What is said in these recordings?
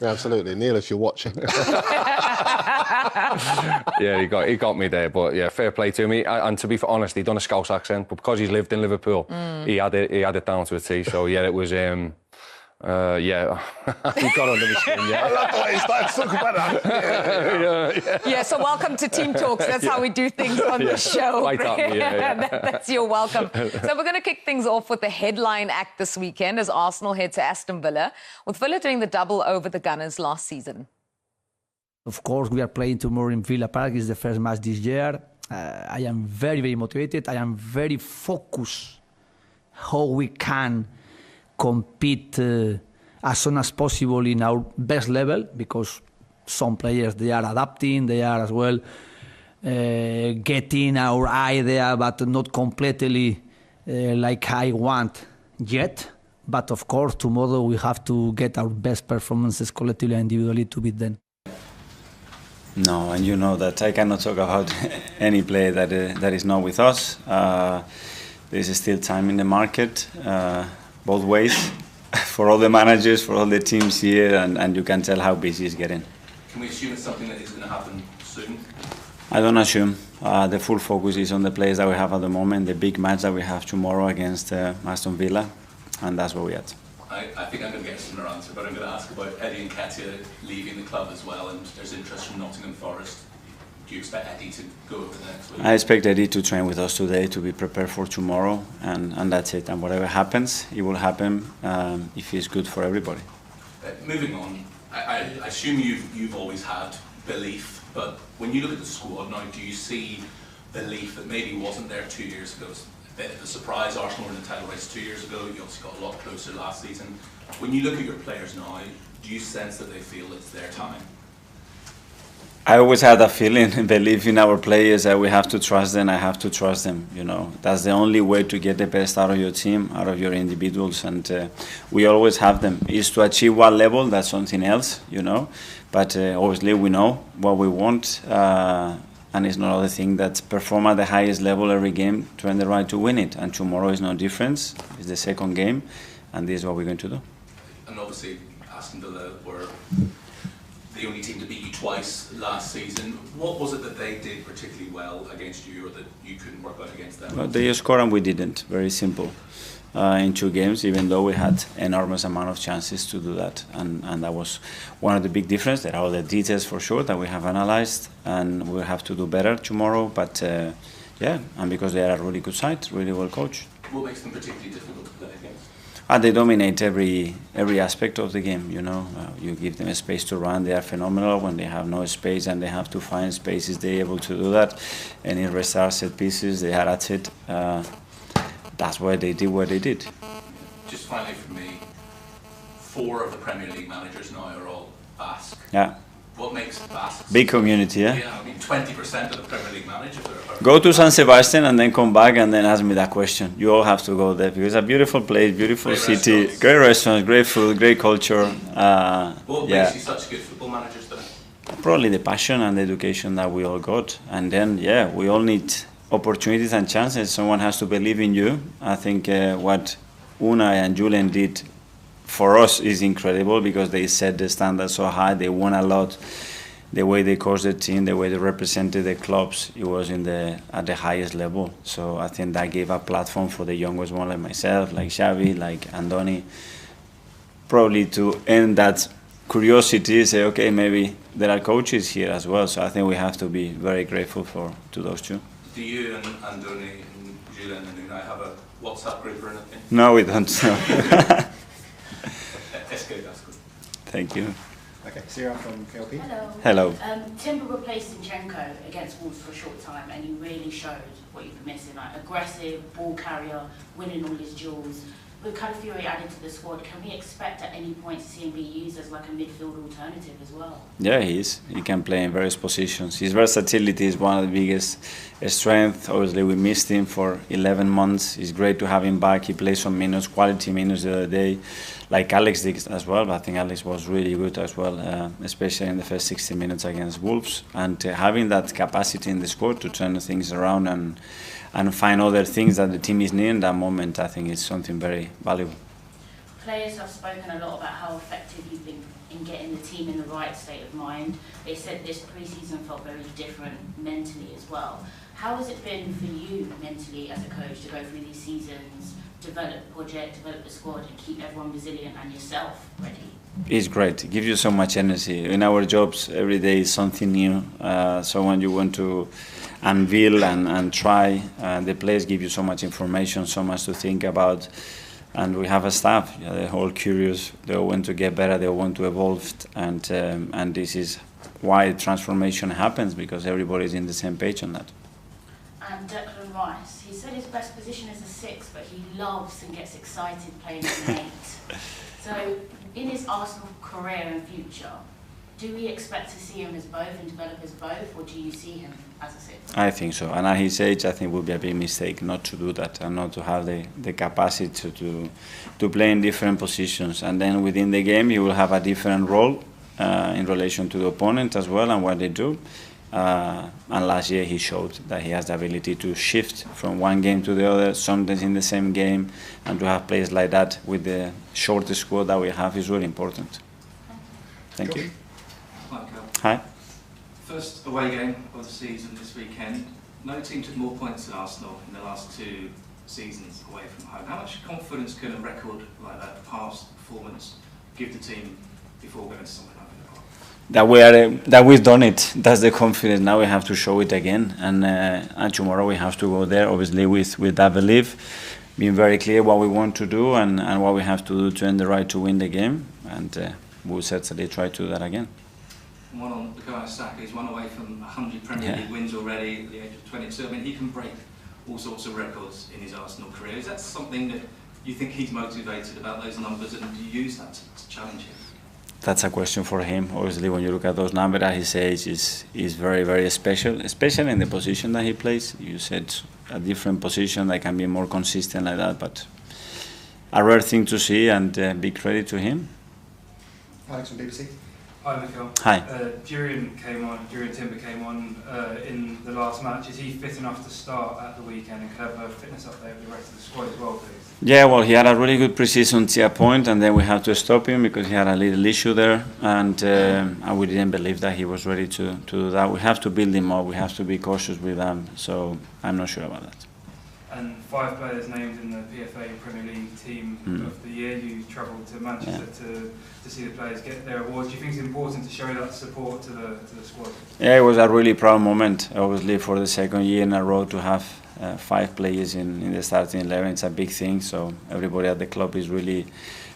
Absolutely. Neil, if you're watching. Yeah, he got me there, but yeah, fair play to me. And to be honest, he'd done a Scouse accent, but because he's lived in Liverpool, he had it down to a T. So yeah, it was yeah, he got under my skin. Yeah, I love the way he started to talk about that. Yeah, so welcome to Team Talks. That's how we do things on the show. Right up, That's your welcome. So we're going to kick things off with the headline act this weekend as Arsenal head to Aston Villa, with Villa doing the double over the Gunners last season. Of course, we are playing tomorrow in Villa Park. It's the first match this year. I am very, very motivated. I am very focused how we can compete as soon as possible in our best level, because some players, they are adapting, they are as well getting our idea, but not completely like I want yet. But of course, tomorrow we have to get our best performances collectively and individually to beat them. No, and you know that I cannot talk about any player that is not with us. There is still time in the market, both ways, for all the managers, for all the teams here, and you can tell how busy it's getting. Can we assume it's something that is going to happen soon? I don't assume. The full focus is on the players that we have at the moment, the big match that we have tomorrow against Aston Villa, and that's where we're at. I think I'm going to get a similar answer, but I'm going to ask about Eddie and Katia leaving the club as well, and there's interest from Nottingham Forest. Do you expect Eddie to go over the next week? I expect Eddie to train with us today to be prepared for tomorrow, and that's it. And whatever happens, it will happen if it's good for everybody. Moving on, I assume you've always had belief, but when you look at the squad now, do you see belief that maybe wasn't there 2 years ago? A bit of a surprise, Arsenal were in the title race 2 years ago, you obviously got a lot closer last season. When you look at your players now, do you sense that they feel it's their time? I always had that feeling, believe in our players, that we have to trust them, I have to trust them, you know. That's the only way to get the best out of your team, out of your individuals, and we always have them. Is to achieve what level, that's something else, you know. But obviously we know what we want, and it's not other thing that perform at the highest level every game to earn the right to win it. And tomorrow is no difference, it's the second game, and this is what we're going to do. And obviously Aston Villa were the only team to beat you twice last season. What was it that they did particularly well against you, or that you couldn't work out against them? Well, they scored and we didn't. Very simple. In 2 games, even though we had enormous amount of chances to do that, and that was one of the big differences. There are other details for sure that we have analyzed, and we'll have to do better tomorrow. But yeah, and because they are a really good side, really well coached. What makes them particularly difficult to play against? They dominate every aspect of the game, you know. You give them a space to run, they are phenomenal. When they have no space and they have to find spaces, they're able to do that. And in restart set pieces, they are at it. That's why they did what they did. Just finally for me, 4 of the Premier League managers now are all Basque. Yeah. What makes Basque? Big community, yeah? Yeah, I mean 20% of the Premier League managers are... Go to San Sebastian and then come back and then ask me that question. You all have to go there because it's a beautiful place, beautiful city, great restaurants, great food, great culture. What makes you such good football managers then? Probably the passion and the education that we all got. And then, yeah, we all need opportunities and chances. Someone has to believe in you. I think what Unai and Julian did for us is incredible because they set the standard so high. They won a lot. The way they coached the team, the way they represented the clubs, it was at the highest level. So I think that gave a platform for the youngest one like myself, like Xavi, like Andoni, probably to end that curiosity, say, okay, maybe there are coaches here as well. So I think we have to be very grateful to those two. Do you and Andoni and Julian and Unai have a WhatsApp group or anything? No, we don't. No. That's good, that's good. Thank you. Okay, Sarah from KLP. Hello. Hello. Timber replaced Zinchenko against Wolves for a short time, and he really showed what you've been missing, like aggressive, ball carrier, winning all his duels. With Calafiori added to the squad, can we expect at any point to see him be used as like a midfield alternative as well? Yeah, he is. He can play in various positions. His versatility is one of the biggest strengths. Obviously, we missed him for 11 months. It's great to have him back. He played some minutes, quality minutes the other day, like Alex did as well. But I think Alex was really good as well, especially in the first 60 minutes against Wolves. And having that capacity in the squad to turn things around and find other things that the team is needing in that moment, I think is something very valuable. Players have spoken a lot about how effective you've been in getting the team in the right state of mind. They said this pre-season felt very different mentally as well. How has it been for you mentally as a coach to go through these seasons, develop the project, develop the squad, and keep everyone resilient and yourself ready? It's great. It gives you so much energy. In our jobs, every day is something new. Someone you want to unveil and try. The players give you so much information, so much to think about. And we have a staff. They're all curious. They all want to get better. They all want to evolve. And this is why transformation happens, because everybody's in the same page on that. And Declan Rice, he said his best position is a 6, but he loves and gets excited playing as an 8. So, in his Arsenal career and future, do we expect to see him as both and develop as both, or do you see him as a 6? I think so. And at his age, I think it would be a big mistake not to do that and not to have the capacity to play in different positions. And then within the game, he will have a different role in relation to the opponent as well and what they do. And last year he showed that he has the ability to shift from one game to the other, sometimes in the same game, and to have players like that with the short squad that we have is really important. Thank you. Hi. First away game of the season this weekend. No team took more points than Arsenal in the last 2 seasons away from home. How much confidence can a record like that, past performance, give the team before going to something like that? That we've done it. That's the confidence. Now we have to show it again, and tomorrow we have to go there. Obviously, with that belief, being very clear what we want to do and what we have to do to earn the right to win the game, and we'll certainly try to do that again. One on Bukayo Saka. He's one away from 100 Premier League wins already at the age of 22. I mean, he can break all sorts of records in his Arsenal career. Is that something that you think he's motivated about, those numbers, and do you use that to challenge him? That's a question for him. Obviously, when you look at those numbers at his age, is very, very special, especially in the position that he plays. You said a different position that can be more consistent like that, but a rare thing to see, and big credit to him. Alex from BBC. Hi, Mikel. Hi. Jurien Timber came on in the last match. Is he fit enough to start at the weekend, and could have a fitness update with the rest of the squad as well, please? Yeah, well, he had a really good pre-season to a point, and then we had to stop him because he had a little issue there, and we didn't believe that he was ready to do that. We have to build him up. We have to be cautious with him, so I'm not sure about that. And 5 players named in the PFA Premier League Team of the Year. You travelled to Manchester to see the players get their awards. Do you think it's important to show that support to the squad? Yeah, it was a really proud moment. Obviously, for the second year in a row to have 5 players in the starting 11, it's a big thing. So everybody at the club is really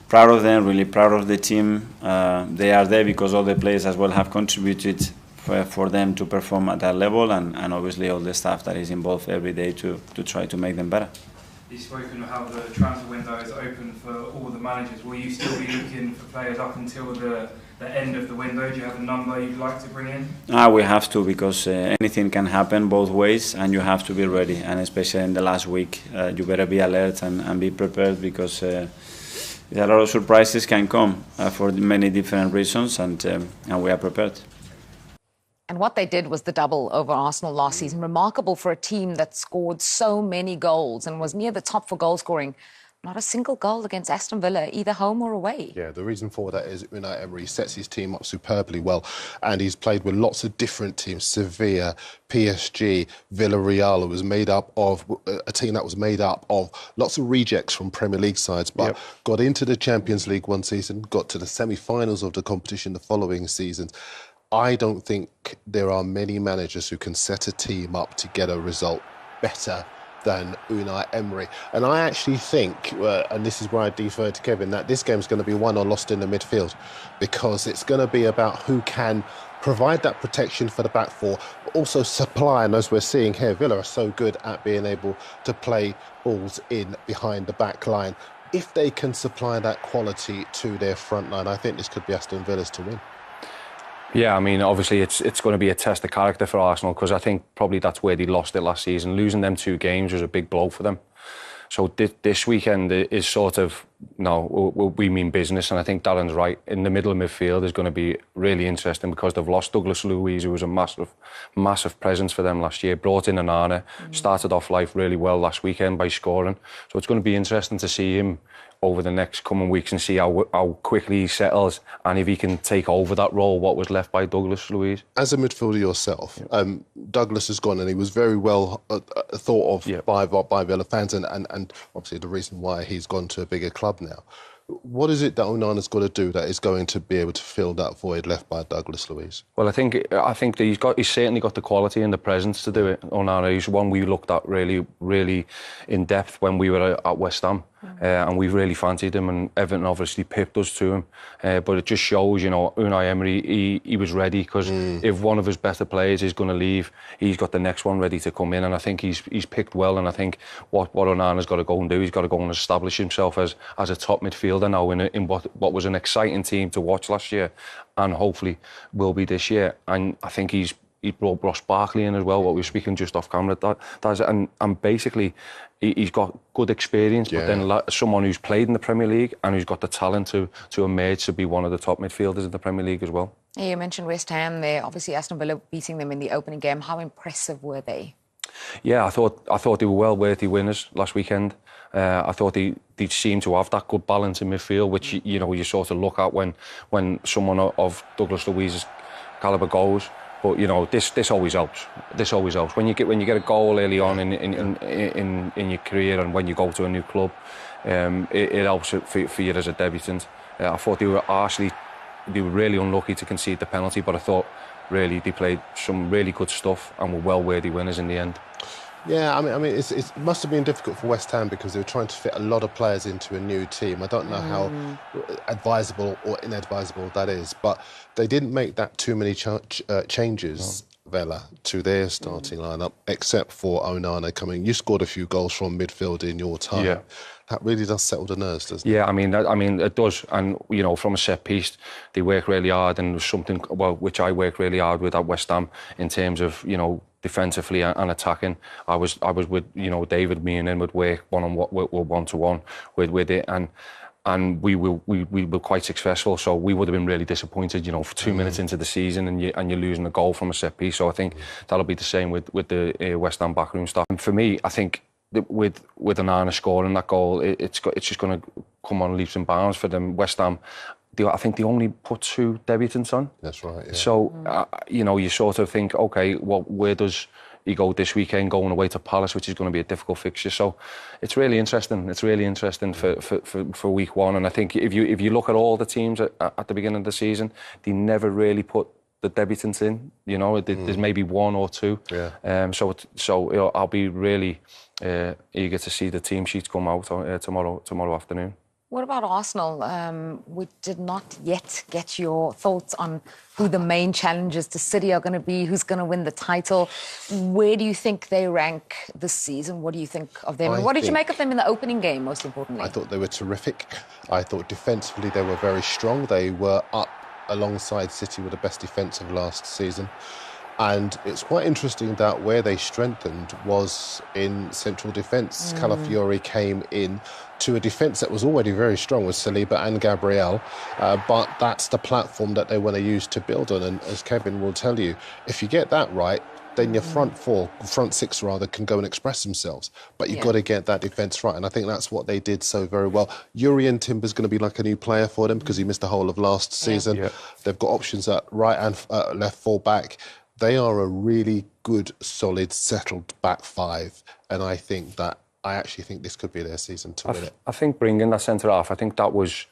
proud of them, really proud of the team. They are there because all the players as well have contributed for them to perform at that level, and obviously all the staff that is involved every day to try to make them better. You've spoken of how the transfer window is open for all the managers. Will you still be looking for players up until the end of the window? Do you have a number you'd like to bring in? We have to, because anything can happen both ways, and you have to be ready, and especially in the last week you better be alert and be prepared, because a lot of surprises can come for many different reasons, and we are prepared. And what they did was the double over Arsenal last season. Remarkable for a team that scored so many goals and was near the top for goal scoring. Not a single goal against Aston Villa, either home or away. Yeah, the reason for that is Unai Emery sets his team up superbly well, and he's played with lots of different teams. Sevilla, PSG, Villarreal. It was made up of a team that was made up of lots of rejects from Premier League sides, but got into the Champions League one season, got to the semi-finals of the competition the following seasons. I don't think there are many managers who can set a team up to get a result better than Unai Emery. And I actually think, and this is where I defer to Kevin, that this game's going to be won or lost in the midfield, because it's going to be about who can provide that protection for the back four, but also supply, and as we're seeing here, Villa are so good at being able to play balls in behind the back line. If they can supply that quality to their front line, I think this could be Aston Villa's to win. Yeah, I mean, obviously it's going to be a test of character for Arsenal, because I think probably that's where they lost it last season. Losing them 2 games was a big blow for them. So this weekend is sort of, we mean business, and I think Darren's right. In the middle of midfield is going to be really interesting, because they've lost Douglas Luiz, who was a massive presence for them last year. Brought in Onana, started off life really well last weekend by scoring. So it's going to be interesting to see him over the next coming weeks and see how quickly he settles and if he can take over that role, what was left by Douglas Luiz. As a midfielder yourself, Douglas has gone and he was very well thought of by Villa fans and obviously the reason why he's gone to a bigger club now. What is it that Onana's got to do that is going to be able to fill that void left by Douglas Luiz? Well, I think that he's certainly got the quality and the presence to do it. Onana, he's one we looked at really in depth when we were at West Ham. And we really fancied him, and Everton obviously pipped us to him. But it just shows, you know, Unai Emery, he was ready, because if one of his better players is going to leave, he's got the next one ready to come in, and I think he's picked well. And I think what Onana's got to go and do, he's got to go and establish himself as a top midfielder now in what was an exciting team to watch last year, and hopefully will be this year. And I think he brought Ross Barkley in as well, what we were speaking just off camera. And basically, he's got good experience, but then someone who's played in the Premier League and who's got the talent to emerge to be one of the top midfielders in the Premier League as well. Yeah, you mentioned West Ham there. Obviously, Aston Villa beating them in the opening game. How impressive were they? Yeah, I thought they were well worthy winners last weekend. I thought they seemed to have that good balance in midfield, which you sort of look at when someone of Douglas Luiz's calibre goes. But this always helps. This always helps when you get a goal early on in your career, and when you go to a new club, it helps for you as a debutant. I thought they were really unlucky to concede the penalty, but I thought really they played some really good stuff and were well worthy winners in the end. Yeah, I mean, it must have been difficult for West Ham because they were trying to fit a lot of players into a new team. I don't know how advisable or inadvisable that is, but they didn't make that too many changes, Villa, to their starting lineup, except for Onana coming. You scored a few goals from midfield in your time. Yeah. That really does settle the nerves, doesn't it? Yeah, I mean, it does. And, from a set piece, they work really hard, and there's something, which I work really hard with at West Ham in terms of, defensively and attacking. I was with, David, me and him would work one-to-one with it, and we were quite successful. So we would have been really disappointed, for 2 minutes into the season and you're losing a goal from a set piece. So I think that'll be the same with the West Ham backroom staff. And for me, I think with Onana scoring that goal, it's just going to come on leaps and bounds for them. West Ham, I think they only put 2 debutants on. That's right. Yeah. So you sort of think, okay, well, where does he go this weekend, going away to Palace, which is going to be a difficult fixture? So it's really interesting. It's really interesting for week one. And I think if you look at all the teams at the beginning of the season, they never really put the debutants in. There's maybe 1 or 2. Yeah. So I'll be really eager to see the team sheets come out tomorrow afternoon. What about Arsenal? We did not yet get your thoughts on who the main challengers to City are going to be, who's going to win the title. Where do you think they rank this season? What do you think of them? And what did you make of them in the opening game, most importantly? I thought they were terrific. I thought defensively they were very strong. They were up alongside City with the best defence of last season. And it's quite interesting that where they strengthened was in central defence. Calafiori came in to a defence that was already very strong with Saliba and Gabriel, but that's the platform that they want to use to build on. And as Kevin will tell you, if you get that right, then your front six can go and express themselves. But you've got to get that defence right, and I think that's what they did so very well. Jurrien Timber's going to be like a new player for them because he missed the whole of last season. Yeah. They've got options at right and left full back. They are a really good, solid, settled back five, and I actually think this could be their season to win it. I think bringing that centre half, I think that was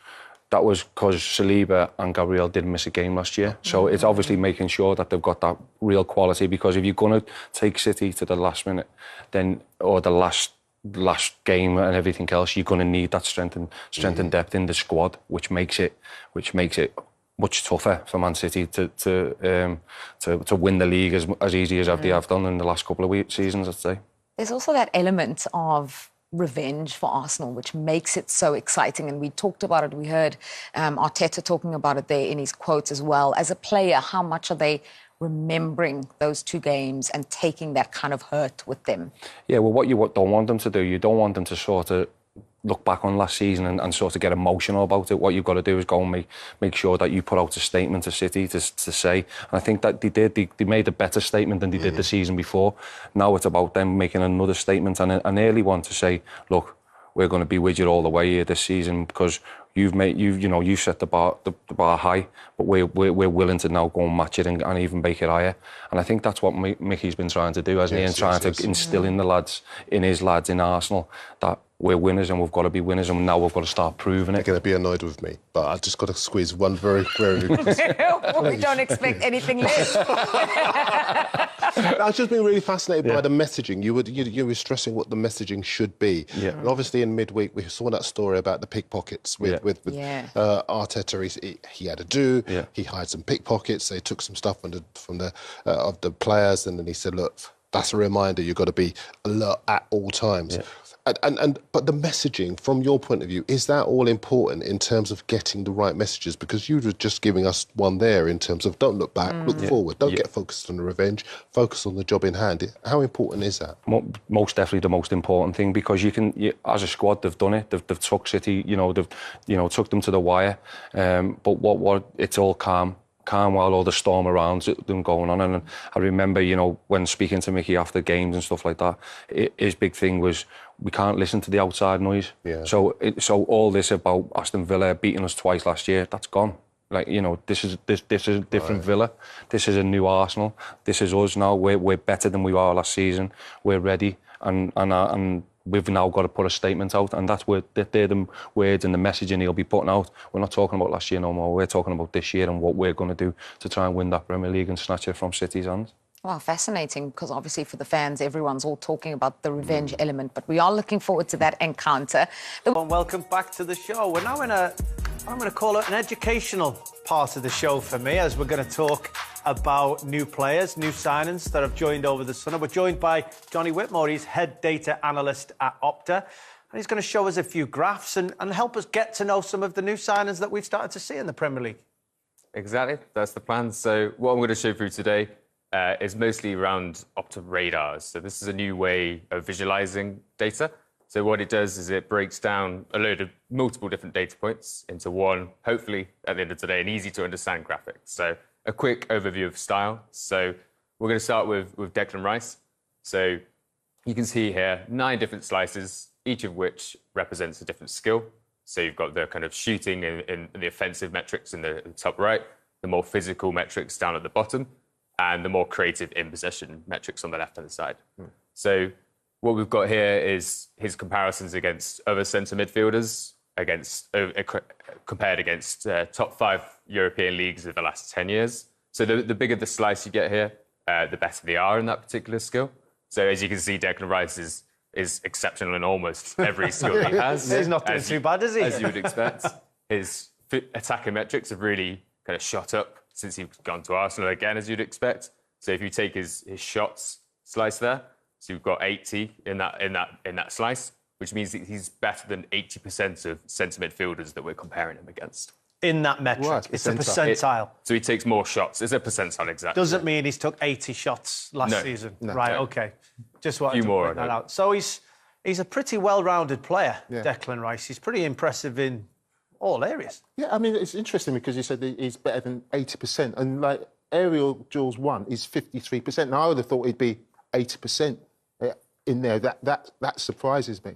because Saliba and Gabriel didn't miss a game last year. So it's obviously making sure that they've got that real quality, because if you're going to take City to the last minute, or the last game and everything else, you're going to need that strength and depth in the squad, which makes it much tougher for Man City to win the league as easy as they have done in the last couple of seasons, I'd say. There's also that element of revenge for Arsenal, which makes it so exciting. And we talked about it. We heard Arteta talking about it there in his quotes as well. As a player, how much are they remembering those 2 games and taking that kind of hurt with them? Yeah, well, what you don't want them to do, you don't want them to sort of look back on last season and sort of get emotional about it. What you've got to do is go and make sure that you put out a statement to City to say. And I think that they did. They made a better statement than they did the season before. Now it's about them making another statement and an early one to say, look, we're going to be with you all the way here this season because you set the bar high, but we're willing to now go and match it and even make it higher. And I think that's what Mickey's been trying to do, hasn't he? And trying to instill in his lads in Arsenal that we're winners and we've got to be winners, and now we've got to start proving it. They're going to be annoyed with me, but I've just got to squeeze one very We don't expect anything less. I've just been really fascinated by the messaging. You were stressing what the messaging should be. Yeah. And obviously in midweek we saw that story about the pickpockets with Arteta. He had a do. Yeah. He hired some pickpockets. They took some stuff from the players, and then he said, "Look, that's a reminder. You've got to be alert at all times." Yeah. But the messaging, from your point of view, is that all important in terms of getting the right messages? Because you were just giving us one there in terms of don't look back, look forward, don't get focused on the revenge, focus on the job in hand. How important is that? Most definitely the most important thing, because as a squad, they've done it. They've took City, they've took them to the wire. But what it's all calm while all the storm around them going on. And I remember, when speaking to Mickey after games and stuff like that, his big thing was we can't listen to the outside noise. Yeah. So all this about Aston Villa beating us twice last year, that's gone. Like, this is a different Villa. This is a new Arsenal. This is us now. We're better than we were last season. We're ready, and we've now got to put a statement out, and they're the words and the messaging he'll be putting out. We're not talking about last year no more. We're talking about this year and what we're going to do to try and win that Premier League and snatch it from City's hands. Well, fascinating, because obviously for the fans, everyone's all talking about the revenge element, but we are looking forward to that encounter. Welcome back to the show. We're now in I'm going to call it an educational part of the show for me, as we're going to talk about new players, new signings that have joined over the summer. We're joined by Johnny Whitmore. He's head data analyst at Opta, and he's going to show us a few graphs and help us get to know some of the new signings that we've started to see in the Premier League. Exactly, that's the plan. So what I'm going to show through today is mostly around Opta radars. So this is a new way of visualizing data. So what it does is it breaks down a load of multiple different data points into one, hopefully, at the end of today, an easy to understand graphic. So a quick overview of style. So we're going to start with Declan Rice. So you can see here 9 different slices, each of which represents a different skill. So you've got the kind of shooting in the offensive metrics in the top right, the more physical metrics down at the bottom, and the more creative in possession metrics on the left-hand side. So what we've got here is his comparisons against other centre midfielders, compared against top 5 European leagues of the last 10 years. So the bigger the slice you get here, the better they are in that particular skill. So as you can see, Declan Rice is exceptional in almost every skill he has. He's not doing too bad, is he? As you would expect. His attacking metrics have really kind of shot up since he's gone to Arsenal again, as you'd expect. So if you take his shots slice there, so you've got 80 in that slice, which means that he's better than 80% of centre midfielders that we're comparing him against. In that metric, right, it's a percentile. So he takes more shots. It's a percentile, exactly. Doesn't mean he's took 80 shots last season. No. Right, OK. Just wanted to point that out. So he's a pretty well-rounded player, Declan Rice. He's pretty impressive in all areas. Yeah, I mean, it's interesting because you said that he's better than 80%. And, like, aerial duels 1 is 53%. Now, I would have thought he'd be 80% in there. That surprises me.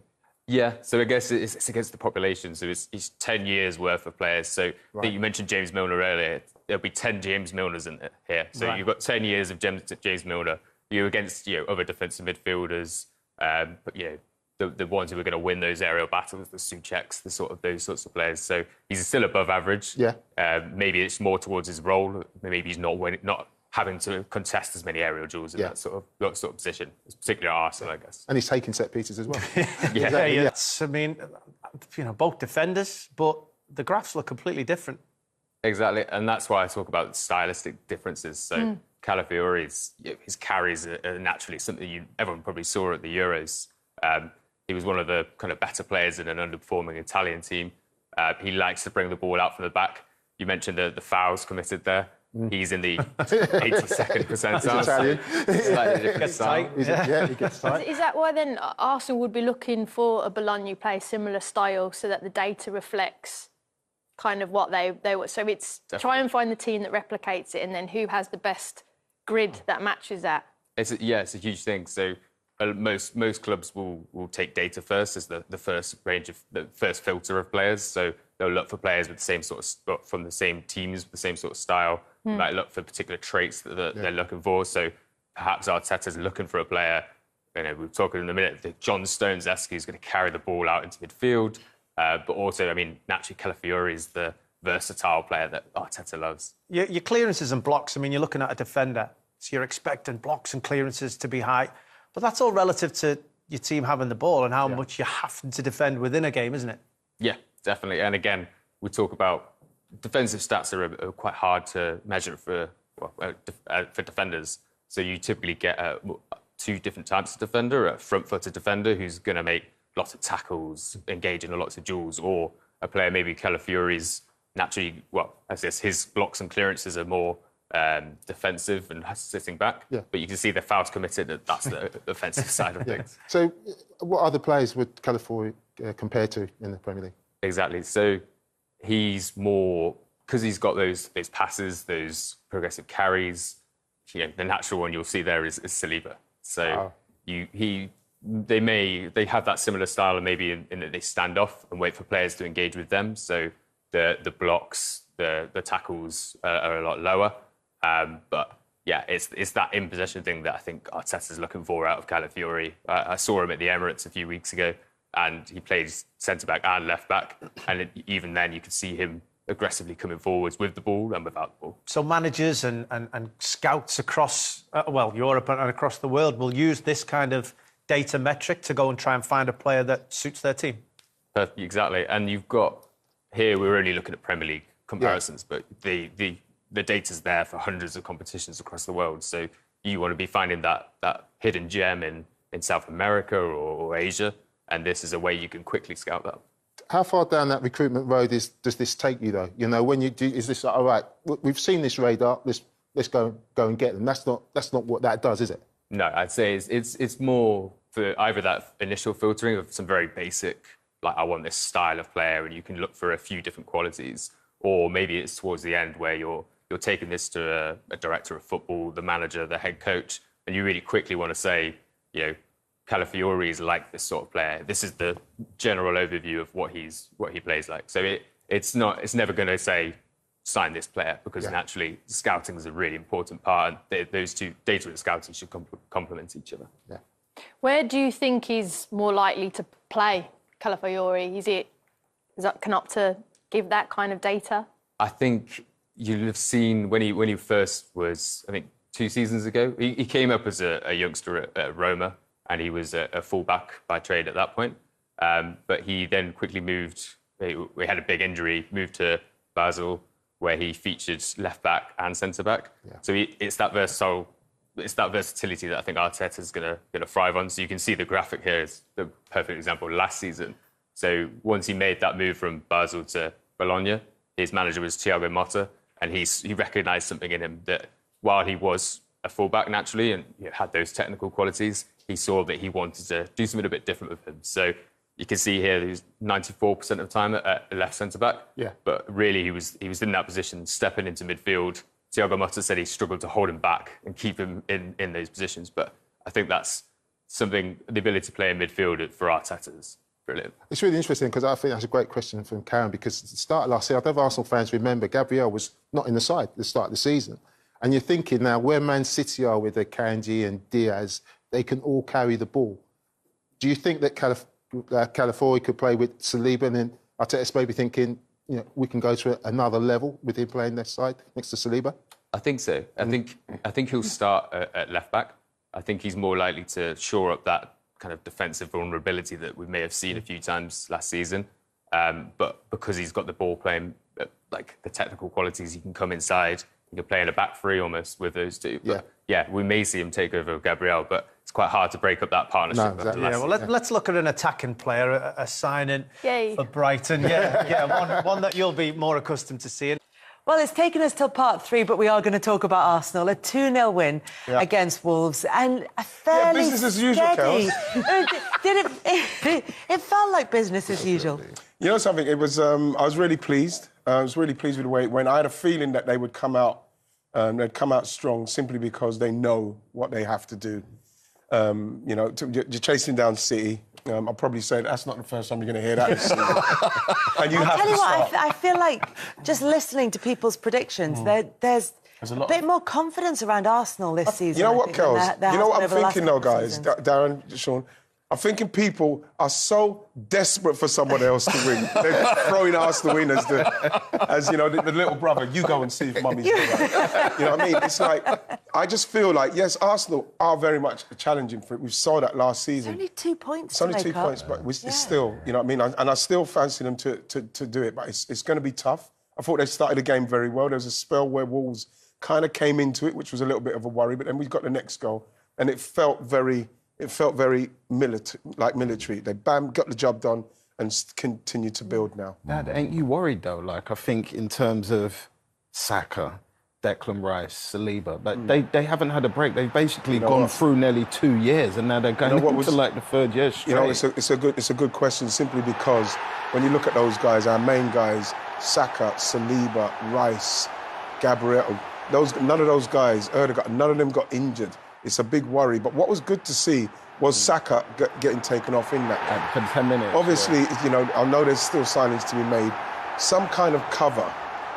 Yeah, so I guess it's against the population. So it's 10 years worth of players. So I think you mentioned James Milner earlier. There'll be 10 James Milners in here. So you've got 10 years of James Milner. You're against other defensive midfielders, but the ones who are going to win those aerial battles, the Součeks, those sorts of players. So he's still above average. Yeah. Maybe it's more towards his role. Maybe he's not having to contest as many aerial duels in that sort of position, particularly at Arsenal, I guess. And he's taking set pieces as well. Exactly. I mean, both defenders, but the graphs look completely different. Exactly, and that's why I talk about stylistic differences. So Calafiori's his carries are naturally something everyone probably saw at the Euros. He was one of the kind of better players in an underperforming Italian team. He likes to bring the ball out from the back. You mentioned the fouls committed there. He's in the 82nd percentile. He's Italian. Slightly different style. He gets tight. Is that why then Arsenal would be looking for a Bologna play similar style so that the data reflects kind of what they were? So it's try and find the team that replicates it, and then who has the best grid that matches that? It's a huge thing. So most clubs will take data first as the first filter of players. So they'll look for players with the same sort of from the same teams, the same sort of style. They might look for particular traits that they're looking for. So perhaps Arteta's looking for a player. You know, we're talking in a minute. The John Stones-esque who's going to carry the ball out into midfield, but also, I mean, naturally, Calafiori is the versatile player that Arteta loves. Your clearances and blocks. I mean, you're looking at a defender, so you're expecting blocks and clearances to be high. But that's all relative to your team having the ball and how much you have to defend within a game, isn't it? Yeah, definitely. And again, we talk about defensive stats are quite hard to measure for defenders. So you typically get two different types of defender: a front-footed defender who's going to make lots of tackles, engage in lots of duels, or a player maybe Calafiori's naturally, as his blocks and clearances are more defensive and sitting back. Yeah. But you can see the fouls committed. That's the offensive side of things. So, what other players would Calafiori compare to in the Premier League? Exactly. So he's more because he's got those passes, those progressive carries. You know, the natural one you'll see there is Saliba. So they have that similar style, and maybe in that they stand off and wait for players to engage with them. So the blocks, the tackles are a lot lower. But yeah, it's that in possession thing that I think Arteta's looking for out of Calafiori. I saw him at the Emirates a few weeks ago, and he plays centre back and left back, and even then you could see him aggressively coming forwards with the ball and without the ball. So managers and scouts across Europe and across the world will use this kind of data metric to go and try and find a player that suits their team. Perfect, exactly. And you've got here we're only looking at Premier League comparisons, but the data's there for hundreds of competitions across the world. So you want to be finding that hidden gem in South America or Asia, and this is a way you can quickly scout that. How far down that recruitment road does this take you, though? You know, when you do, is this like, all right? We've seen this radar. Let's go and get them. That's not what that does, is it? No, I'd say it's more for either that initial filtering of some very basic, like I want this style of player, and you can look for a few different qualities, or maybe it's towards the end where you're taking this to a director of football, the manager, the head coach, and you really quickly want to say, you know, Calafiori is like this sort of player. This is the general overview of what he plays like. So it's never going to say sign this player, because naturally scouting is a really important part, and those two, data and scouting, should complement each other. Yeah. Where do you think he's more likely to play, Calafiori? Is that Canopta give that kind of data? I think you'll have seen when he first was, I think 2 seasons ago, he came up as a youngster at Roma, and he was a fullback by trade at that point. But he then quickly moved. We had a big injury, moved to Basel, where he featured left back and centre back. Yeah. So it's that versatility that I think Arteta's going to thrive on. So you can see the graphic here is the perfect example last season. So once he made that move from Basel to Bologna, his manager was Thiago Motta, and he recognised something in him that while he was a fullback naturally and had those technical qualities, he saw that he wanted to do something a bit different with him. So you can see here, he was 94% of the time at left centre-back. Yeah. But really, he was in that position, stepping into midfield. Thiago Motta said he struggled to hold him back and keep him in those positions. But I think that's something, the ability to play in midfield for Arteta is brilliant. It's really interesting, because I think that's a great question from Karen, because at the start of last year, I don't know if Arsenal fans remember, Gabriel was not in the side at the start of the season. And you're thinking now, where Man City are with Akanji and Diaz, they can all carry the ball. Do you think that Calafiori could play with Saliba, and then Arteta's maybe thinking, you know, we can go to another level with him playing this side next to Saliba? I think so. I think he'll start at left back. I think he's more likely to shore up that kind of defensive vulnerability that we may have seen a few times last season. But because he's got the ball playing, like the technical qualities, he can come inside. He can play in a back three almost with those two. But yeah, we may see him take over Gabriel, but it's quite hard to break up that partnership. No, exactly. Yeah, well, let's look at an attacking player, a signing for Brighton. One that you'll be more accustomed to seeing. Well, it's taken us till part 3, but we are going to talk about Arsenal. A 2-0 win against Wolves, and a fairly business as usual, steady. It felt like business as usual. You know something? It was. I was really pleased. I was really pleased with the way it went. I had a feeling that they would come out. They'd come out strong simply because they know what they have to do. You know, you're chasing down City. I'll probably say that's not the first time you're going to hear that this season. And you have tell to you start. what, I feel like just listening to people's predictions, there's a bit more confidence around Arsenal this season. You know I what, think, than Kels? there You know has what been I'm over the last thinking, though, couple of guys? seasons. Darren, Sean, I'm thinking people are so desperate for someone else to win. They're throwing Arsenal in as you know, the little brother. You go and see if Mummy's doing right. You know what I mean? It's like, I just feel like, yes, Arsenal are very much challenging for it. We saw that last season. It's only 2 points. It's only 2 points, but it's still, you know what I mean? And I still fancy them to do it, but it's going to be tough. I thought they started the game very well. There was a spell where Wolves kind of came into it, which was a little bit of a worry, but then we got the next goal, and it felt very military. They got the job done and continue to build now. Dad, ain't you worried though? Like, I think in terms of Saka, Declan Rice, Saliba, but they haven't had a break. They've basically gone through nearly 2 years, and now they're going into like the third year straight. You know, it's a good question simply because when you look at those guys, our main guys, Saka, Saliba, Rice, Gabriel, none of those guys, none of them got injured. It's a big worry. But what was good to see was Saka getting taken off in that for 10 minutes. Obviously, you know, I know there's still signings to be made. Some kind of cover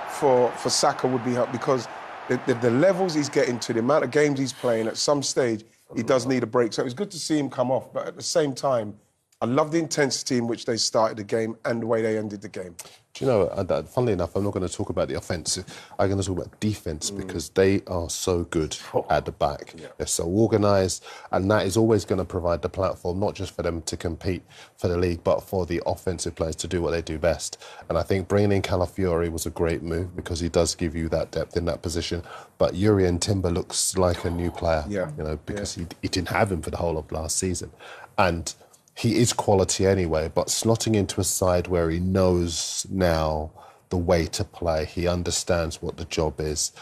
for Saka would be helpful because the levels he's getting to, the amount of games he's playing, at some stage, he does need a break. So it was good to see him come off. But at the same time, I love the intensity in which they started the game and the way they ended the game. Do you know, funnily enough, I'm not going to talk about the offence. I'm going to talk about defence because they are so good at the back. Yeah. They're so organised, and that is always going to provide the platform, not just for them to compete for the league, but for the offensive players to do what they do best. And I think bringing in Calafiori was a great move because he does give you that depth in that position. But Jurrien Timber looks like a new player, you know, because he didn't have him for the whole of last season. And he is quality anyway, but slotting into a side where he knows now the way to play, he understands what the job is.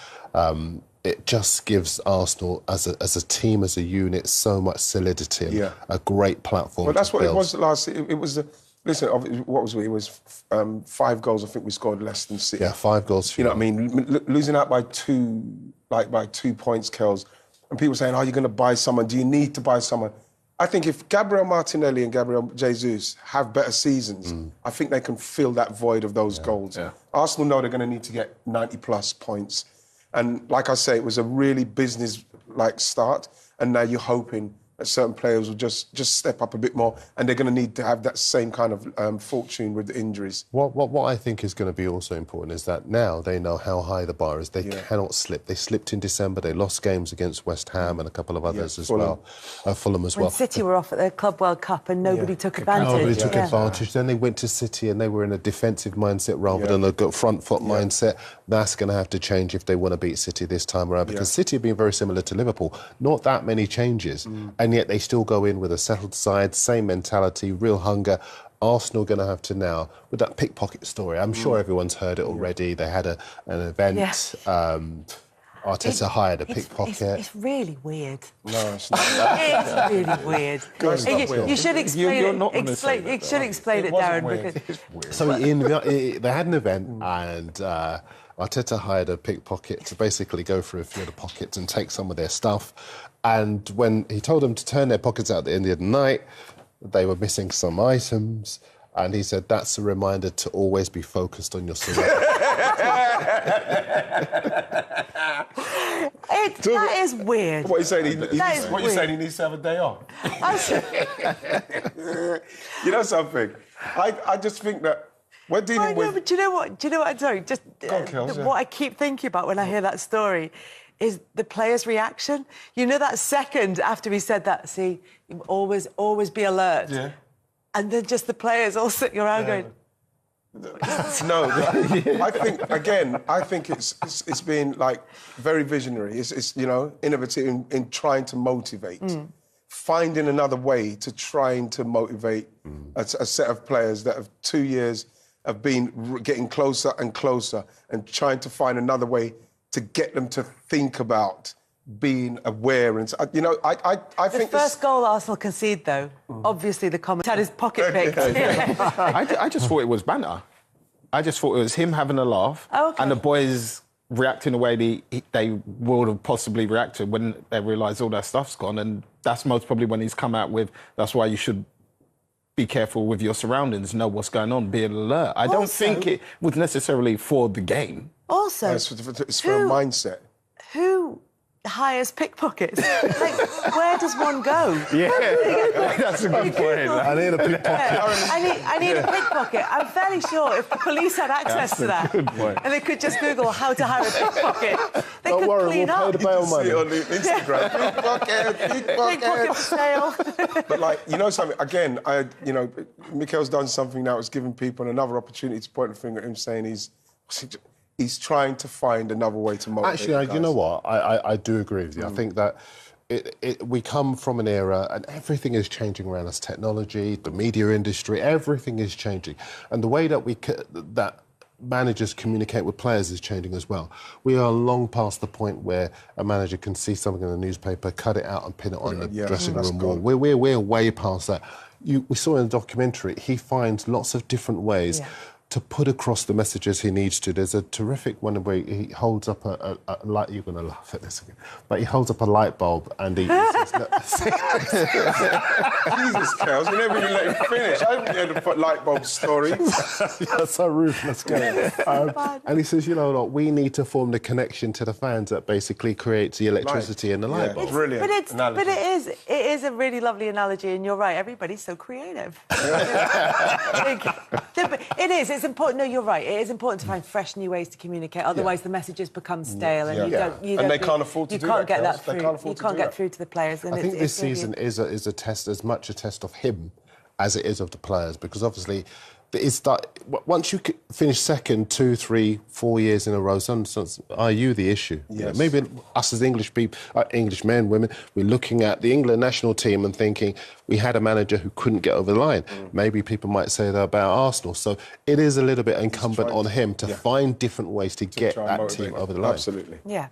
It just gives Arsenal, as a team, as a unit, so much solidity and a great platform. Well, that's what build. It was last. It was. Listen, what was we? It was 5 goals. I think we scored less than City. Yeah, 5 goals. You know what I mean? Losing out by 2 points, Kels, and people saying, "Oh, you're going to buy someone? Do you need to buy someone?" I think if Gabriel Martinelli and Gabriel Jesus have better seasons, I think they can fill that void of those goals. Yeah. Arsenal know they're going to need to get 90-plus points. And like I say, it was a really business-like start, and now you're hoping that certain players will just step up a bit more, and they're going to need to have that same kind of fortune with the injuries. What I think is going to be also important is that now they know how high the bar is. They cannot slip. They slipped in December. They lost games against West Ham and a couple of others as well. Fulham as well. When City were off at the Club World Cup and nobody took advantage. Nobody took advantage. Then they went to City and they were in a defensive mindset rather than a front foot mindset. That's going to have to change if they want to beat City this time around because City have been very similar to Liverpool. Not that many changes. And yet they still go in with a settled side, same mentality, real hunger. Arsenal going to have to now, with that pickpocket story, I'm sure everyone's heard it already. They had an event. Arteta hired a pickpocket. It's really weird. No, it's not. It's really weird. You should explain it. You should explain it, Darren. Because... So they had an event and Arteta hired a pickpocket to basically go through a few of the pockets and take some of their stuff. And when he told them to turn their pockets out at the end of the night, they were missing some items. And he said, that's a reminder to always be focused on your surroundings. That is weird. What are you saying? He needs to have a day off? You know something? I just think that we're dealing with... But do you know what? Sorry, just what I keep thinking about when I hear that story is the player's reaction. You know that second after he said that, see, always be alert. Yeah. And then just the players all sitting around going... No, I think it's been like very visionary. It's you know, innovative in trying to motivate. Finding another way to trying to motivate a set of players that have 2 years have been getting closer and closer and trying to find another way to get them to think about being aware. And you know, I think the first goal Arsenal conceded, though, obviously the comment had his pocket picked. I just thought it was banter. I just thought it was him having a laugh and the boys reacting the way they would have possibly reacted when they realise all their stuff's gone. And that's most probably when he's come out with, that's why you should be careful with your surroundings, know what's going on, be alert. I don't think it was necessarily for the game. Also, it's for a mindset. Who hires pickpockets? Like, where does one go? Yeah, that's a good point. I need a pickpocket. I need a pickpocket. I'm fairly sure if the police had access to that, and they could just Google how to hire a pickpocket, they Don't could worry, clean we'll up. pay the bail money. See it on Instagram. Pickpocket for sale. But like, you know something, again, Mikel's done something now, it's given people another opportunity to point the finger at him, saying he's trying to find another way to motivate. Actually, you know what? I do agree with you. I think that we come from an era and everything is changing around us. Technology, the media industry, everything is changing. And the way that managers communicate with players is changing as well. We are long past the point where a manager can see something in the newspaper, cut it out and pin it on the dressing room wall. We're way past that. We saw in the documentary, he finds lots of different ways to put across the messages he needs to. There's a terrific one where he holds up a light. You're going to laugh at this again. But he holds up a light bulb and he says, Jesus, Kels, you never even let him finish. I haven't heard the light bulb story. That's so ruthless, and he says, you know what, we need to form the connection to the fans that basically creates the electricity in the light bulb. Brilliant. But it is a really lovely analogy, and you're right. Everybody's so creative. It is. It's important. No, you're right. It is important to find fresh new ways to communicate. Otherwise, the messages become stale, and they can't afford to do that. You can't get that They through. can't afford You to can't do get that. through to the players. And I think this season is a test, as much a test of him as it is of the players, because obviously once you finish second 2, 3, 4 years in a row, sometimes are you the issue? Yes. You know, maybe us as English people, English men, women, we're looking at the England national team and thinking we had a manager who couldn't get over the line. Maybe people might say that about Arsenal. So it is a little bit incumbent on him to find different ways to get that team over the line. Absolutely. Yeah.